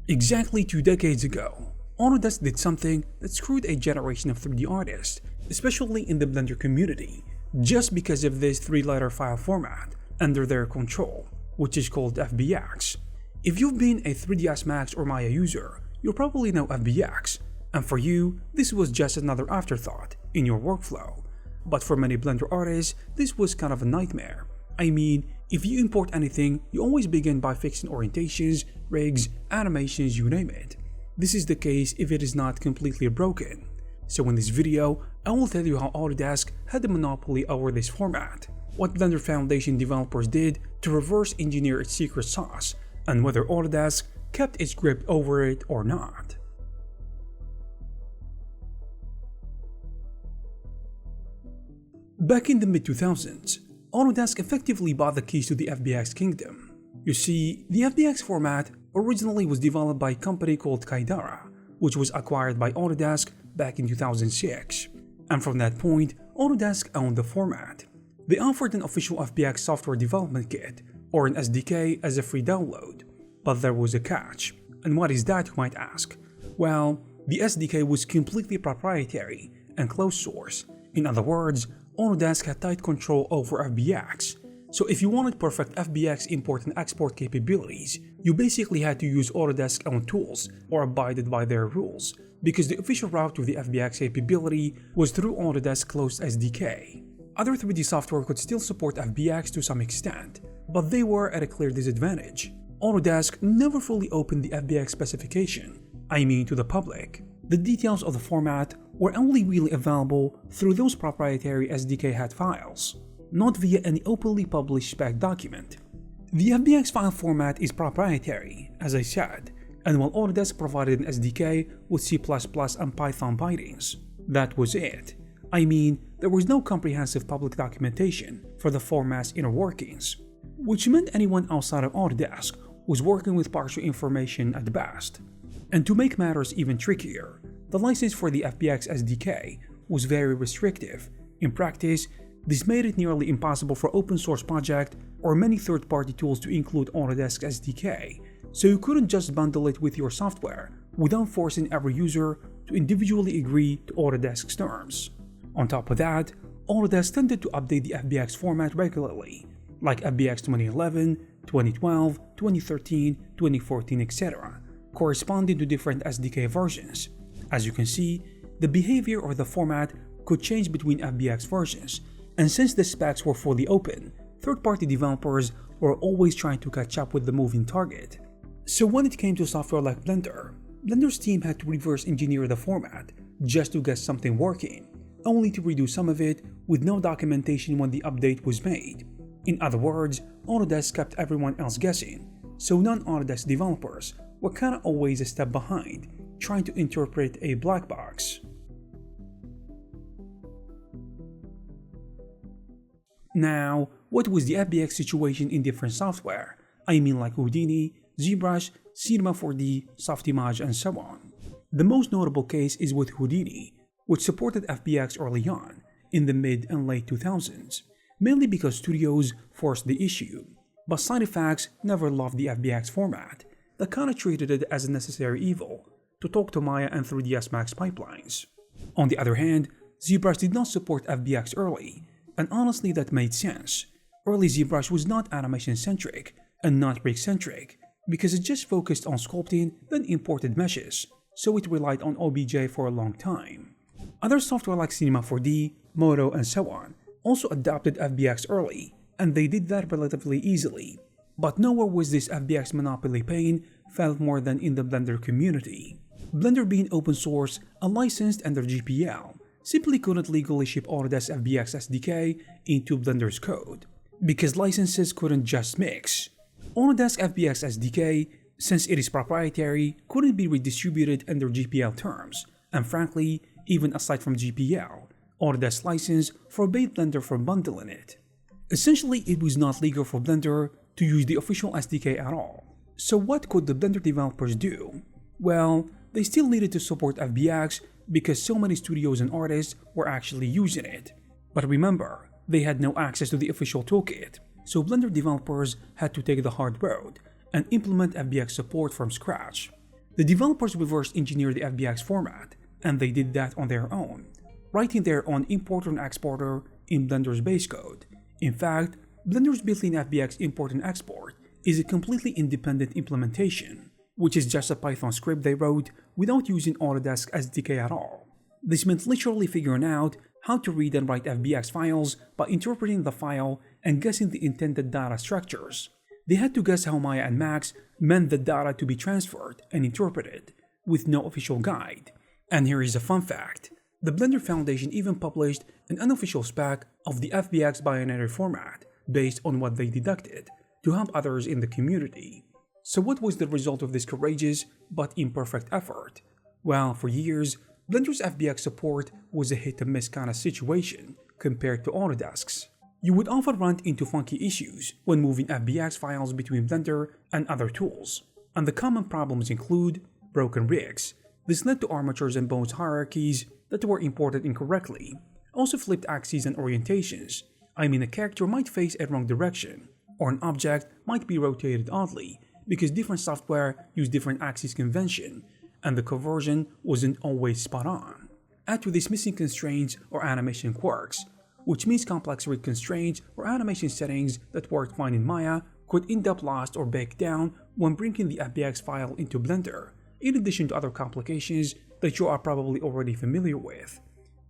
Exactly 2 decades ago, Autodesk did something that screwed a generation of 3D artists, especially in the Blender community, just because of this 3-letter file format under their control, which is called FBX. If you've been a 3ds Max or Maya user, you'll probably know FBX, and for you, this was just another afterthought in your workflow. But for many Blender artists, this was kind of a nightmare. I mean, if you import anything, you always begin by fixing orientations, rigs, animations, you name it. This is the case if it is not completely broken. So in this video, I will tell you how Autodesk had the monopoly over this format, what Blender Foundation developers did to reverse engineer its secret sauce, and whether Autodesk kept its grip over it or not. Back in the mid-2000s, Autodesk effectively bought the keys to the FBX kingdom. You see, the FBX format originally was developed by a company called Kaidara, which was acquired by Autodesk back in 2006. And from that point, Autodesk owned the format. They offered an official FBX software development kit, or an SDK, as a free download. But there was a catch. And what is that, you might ask? Well, the SDK was completely proprietary and closed source. In other words, Autodesk had tight control over FBX. So if you wanted perfect FBX import and export capabilities, you basically had to use Autodesk's own tools or abided by their rules, because the official route to the FBX capability was through Autodesk's closed SDK. Other 3D software could still support FBX to some extent, but they were at a clear disadvantage. Autodesk never fully opened the FBX specification, to the public. The details of the format were only really available through those proprietary SDK head files, not via any openly published spec document. The FBX file format is proprietary, as I said, and while Autodesk provided an SDK with C++ and Python bindings, that was it. There was no comprehensive public documentation for the format's inner workings, which meant anyone outside of Autodesk was working with partial information at best. And to make matters even trickier, the license for the FBX SDK was very restrictive. In practice, this made it nearly impossible for open source project or many third-party tools to include Autodesk SDK, so you couldn't just bundle it with your software without forcing every user to individually agree to Autodesk's terms. On top of that, Autodesk tended to update the FBX format regularly, like FBX 2011, 2012, 2013, 2014, etc., corresponding to different SDK versions. As you can see, the behavior or the format could change between FBX versions, and since the specs were fully open, third-party developers were always trying to catch up with the moving target. So when it came to software like Blender, Blender's team had to reverse engineer the format just to get something working, only to redo some of it with no documentation when the update was made. In other words, Autodesk kept everyone else guessing, so non-Autodesk developers were kinda always a step behind, trying to interpret a black box. Now, what was the FBX situation in different software? Like Houdini, ZBrush, Cinema 4D, Softimage, and so on. The most notable case is with Houdini, which supported FBX early on, in the mid and late 2000s, mainly because studios forced the issue. But side effects never loved the FBX format. They kinda treated it as a necessary evil to talk to Maya and 3ds Max pipelines. On the other hand, ZBrush did not support FBX early, and honestly that made sense. Early ZBrush was not animation-centric and not rig-centric, because it just focused on sculpting then imported meshes, so it relied on OBJ for a long time. Other software like Cinema 4D, Modo, and so on also adopted FBX early, and they did that relatively easily. But nowhere was this FBX monopoly pain felt more than in the Blender community. Blender being open source and licensed under GPL simply couldn't legally ship Autodesk FBX SDK into Blender's code, because licenses couldn't just mix. Autodesk FBX SDK, since it is proprietary, couldn't be redistributed under GPL terms, and frankly, even aside from GPL, Autodesk's license forbade Blender from bundling it. Essentially, it was not legal for Blender to use the official SDK at all. So what could the Blender developers do? Well, they still needed to support FBX because so many studios and artists were actually using it. But remember, they had no access to the official toolkit, so Blender developers had to take the hard road and implement FBX support from scratch. The developers reverse engineered the FBX format, and they did that on their own, writing their own importer and exporter in Blender's base code. In fact, Blender's built-in FBX import and export is a completely independent implementation, which is just a Python script they wrote without using Autodesk SDK at all. This meant literally figuring out how to read and write FBX files by interpreting the file and guessing the intended data structures. They had to guess how Maya and Max meant the data to be transferred and interpreted, with no official guide. And here is a fun fact. The Blender Foundation even published an unofficial spec of the FBX binary format based on what they deducted to help others in the community. So what was the result of this courageous but imperfect effort? Well, for years, Blender's FBX support was a hit-and-miss kind of situation compared to Autodesk's. You would often run into funky issues when moving FBX files between Blender and other tools, and the common problems include broken rigs. This led to armatures and bones hierarchies that were imported incorrectly, also flipped axes and orientations. I mean, a character might face a wrong direction, or an object might be rotated oddly because different software use different axis convention, and the conversion wasn't always spot on. Add to this missing constraints or animation quirks, which means complex rig constraints or animation settings that worked fine in Maya could end up lost or baked down when bringing the FBX file into Blender, in addition to other complications that you are probably already familiar with.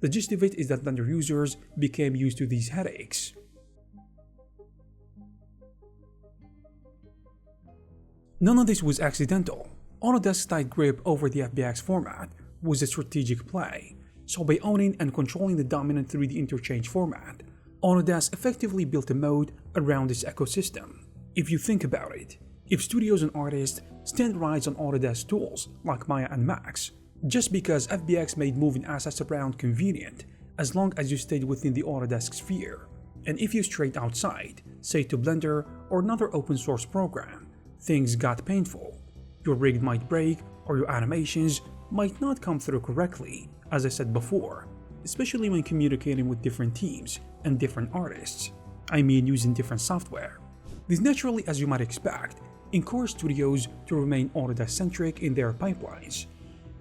The gist of it is that Blender users became used to these headaches. None of this was accidental. Autodesk's tight grip over the FBX format was a strategic play. So by owning and controlling the dominant 3D interchange format, Autodesk effectively built a moat around this ecosystem. If you think about it, if studios and artists standardize on Autodesk tools like Maya and Max, just because FBX made moving assets around convenient as long as you stayed within the Autodesk sphere, and if you strayed outside, say to Blender or another open source program, things got painful. Your rig might break or your animations might not come through correctly, as I said before, especially when communicating with different teams and different artists. I mean using different software. This naturally, as you might expect, encourages studios to remain Autodesk-centric in their pipelines.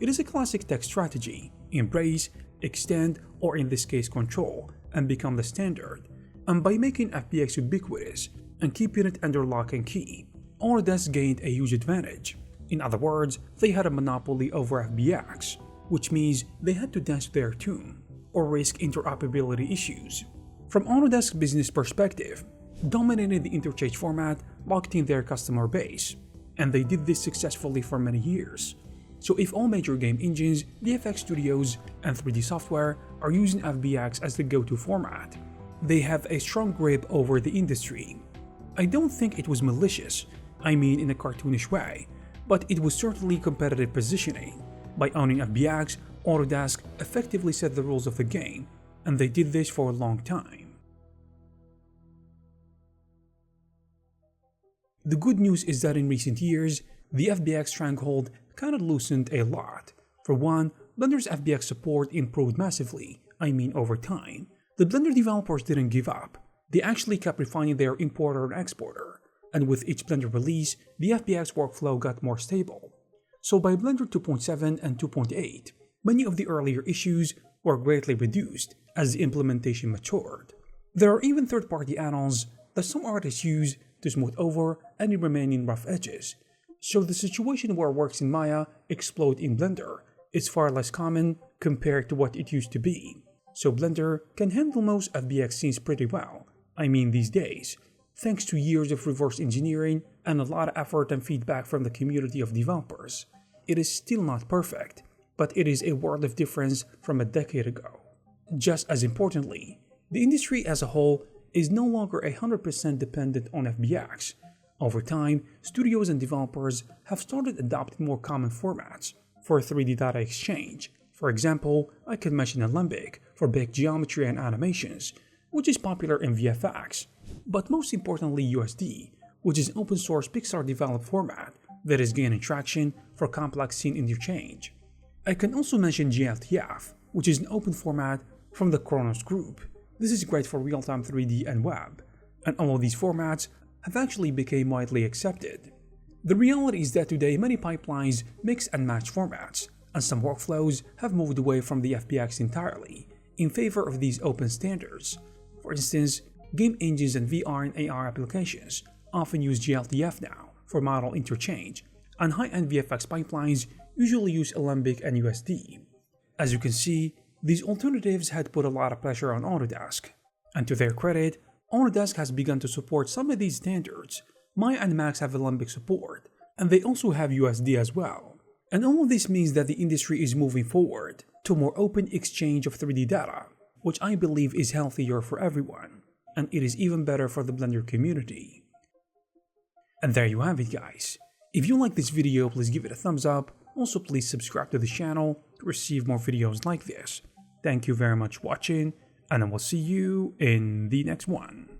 It is a classic tech strategy: embrace, extend, or in this case control, and become the standard. And by making FBX ubiquitous and keeping it under lock and key, Autodesk gained a huge advantage. In other words, they had a monopoly over FBX, which means they had to dance to their tune or risk interoperability issues. From Autodesk's business perspective, dominating the interchange format locked in their customer base, and they did this successfully for many years. So if all major game engines, VFX studios, and 3D software are using FBX as the go-to format, they have a strong grip over the industry. I don't think it was malicious, I mean in a cartoonish way, but it was certainly competitive positioning. By owning FBX, Autodesk effectively set the rules of the game, and they did this for a long time. The good news is that in recent years, the FBX stranglehold kind of loosened a lot. For one, Blender's FBX support improved massively, I mean over time. The Blender developers didn't give up. They actually kept refining their importer and exporter, and with each Blender release, the FBX workflow got more stable. So by Blender 2.7 and 2.8, many of the earlier issues were greatly reduced as the implementation matured. There are even third-party add-ons that some artists use to smooth over any remaining rough edges. So the situation where works in Maya explode in Blender is far less common compared to what it used to be. So Blender can handle most FBX scenes pretty well, I mean these days, thanks to years of reverse engineering and a lot of effort and feedback from the community of developers. It is still not perfect, but it is a world of difference from a decade ago. Just as importantly, the industry as a whole is no longer 100% dependent on FBX. Over time, studios and developers have started adopting more common formats for 3D data exchange. For example, I can mention Alembic for baked geometry and animations, which is popular in VFX, but most importantly USD, which is an open source Pixar developed format that is gaining traction for complex scene interchange. I can also mention GLTF, which is an open format from the Kronos group. This is great for real-time 3D and web, and all of these formats have actually become widely accepted. The reality is that today many pipelines mix and match formats, and some workflows have moved away from the FBX entirely in favor of these open standards. For instance, game engines and VR and AR applications often use GLTF now for model interchange, and high-end VFX pipelines usually use Alembic and USD. As you can see, these alternatives had put a lot of pressure on Autodesk, and to their credit, Autodesk has begun to support some of these standards. Maya and Max have Alembic support, and they also have USD as well. And all of this means that the industry is moving forward to more open exchange of 3D data, which I believe is healthier for everyone, and it is even better for the Blender community. And there you have it, guys. If you like this video, please give it a thumbs up. Also, please subscribe to the channel to receive more videos like this. Thank you very much for watching, and I will see you in the next one.